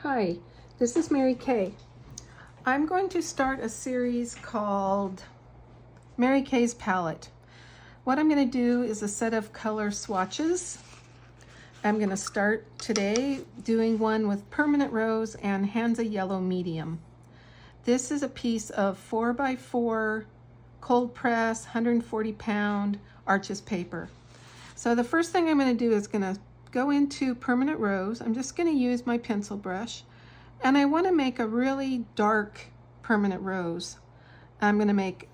Hi, this is Mary Kay. I'm going to start a series called Mary Kay's Palette. What I'm going to do is a set of color swatches. I'm going to start today doing one with Permanent Rose and Hansa Yellow Medium. This is a piece of 4x4 cold press, 140 pound Arches paper. So the first thing I'm going to do is going to go into Permanent Rose. I'm just going to use my pencil brush, and I want to make a really dark Permanent Rose. I'm going to make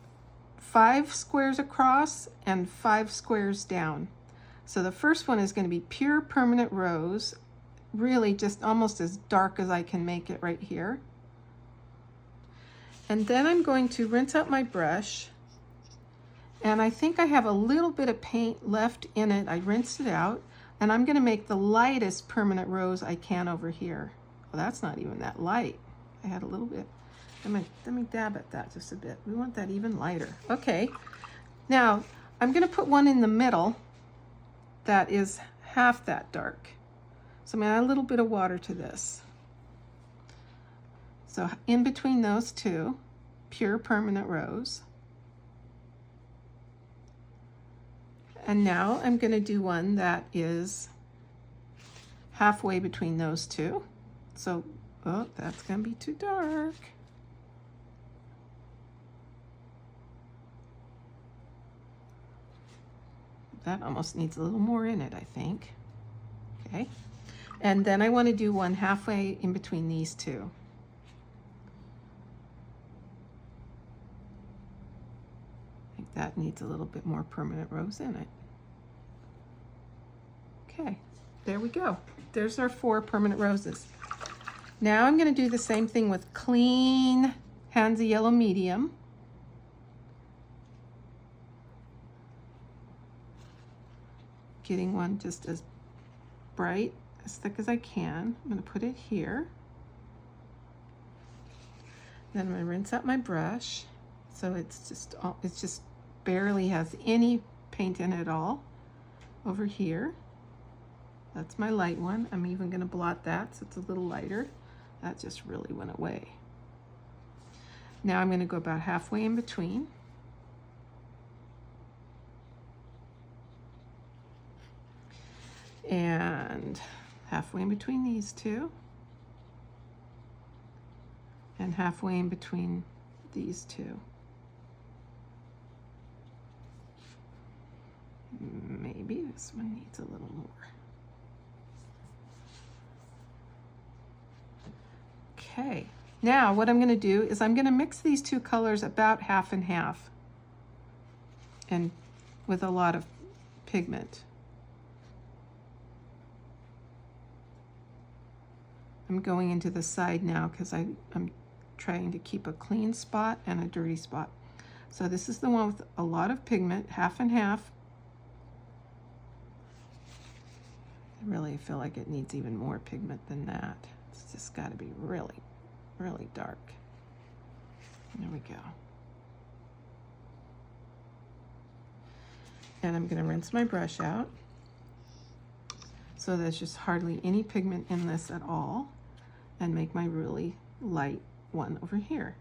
5 squares across and 5 squares down. So the first one is going to be pure Permanent Rose, really just almost as dark as I can make it right here. And then I'm going to rinse out my brush, and I think I have a little bit of paint left in it. I rinsed it out, and I'm going to make the lightest Permanent Rose I can over here. Well, that's not even that light. I had a little bit. Let me dab at that just a bit. We want that even lighter. Okay, now I'm going to put one in the middle that is half that dark. So I'm going to add a little bit of water to this. So in between those two, pure Permanent Rose. And now I'm going to do one that is halfway between those two. So, oh, that's going to be too dark. That almost needs a little more in it, I think. Okay. And then I want to do one halfway in between these two. I think that needs a little bit more Permanent Rose in it. Okay, there we go. There's our 4 Permanent Roses. Now I'm going to do the same thing with clean Hansa Yellow Medium. Getting one just as bright, as thick as I can. I'm going to put it here. Then I'm going to rinse out my brush, so it's just barely has any paint in it at all. Over here, that's my light one. I'm even going to blot that so it's a little lighter. That just really went away. Now I'm going to go about halfway in between. And halfway in between these two. And halfway in between these two. Maybe this one needs a little more. Okay, now what I'm going to do is I'm going to mix these two colors about half and half, and with a lot of pigment. I'm going into the side now because I'm trying to keep a clean spot and a dirty spot. So this is the one with a lot of pigment, half and half. I really feel like it needs even more pigment than that. It's just got to be really, really dark. There we go. And I'm going to rinse my brush out. So there's just hardly any pigment in this at all, and make my really light one over here.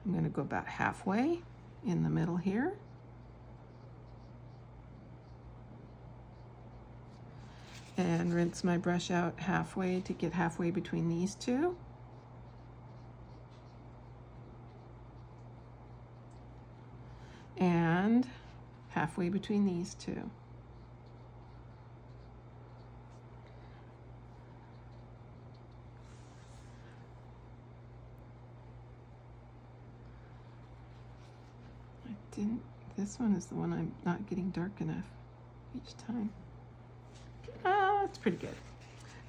I'm going to go about halfway in the middle here. And rinse my brush out halfway to get halfway between these two. And halfway between these two. This one is the one I'm not getting dark enough each time. That's pretty good.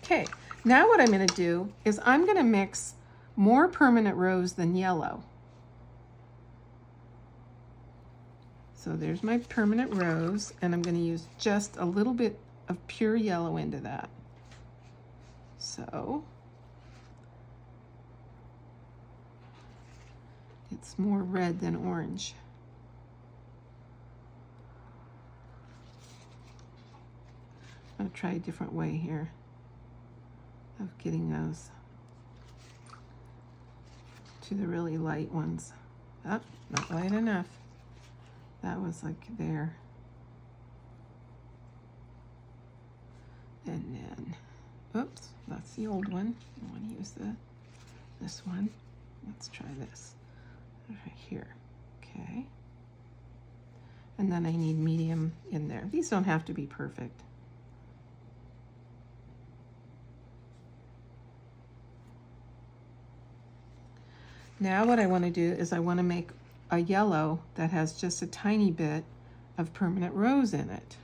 Okay, now what I'm going to do is I'm going to mix more Permanent Rose than yellow. So there's my Permanent Rose, and I'm going to use just a little bit of pure yellow into that. So it's more red than orange. I'm going to try a different way here. of getting those to the really light ones. Oh, not light enough. That was like there. And then, oops, that's the old one. I want to use this one. Let's try this right here. Okay. And then I need medium in there. These don't have to be perfect. Now what I want to do is I want to make a yellow that has just a tiny bit of permanent rose in it.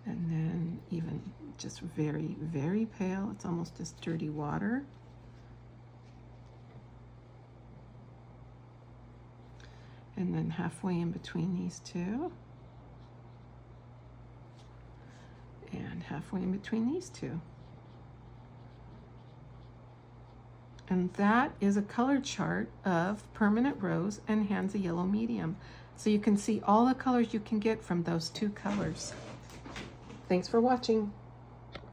And then even just very, very pale. It's almost just dirty water. And then halfway in between these two. And halfway in between these two. And that is a color chart of permanent rose and Hansa yellow medium. So you can see all the colors you can get from those two colors. Thanks for watching.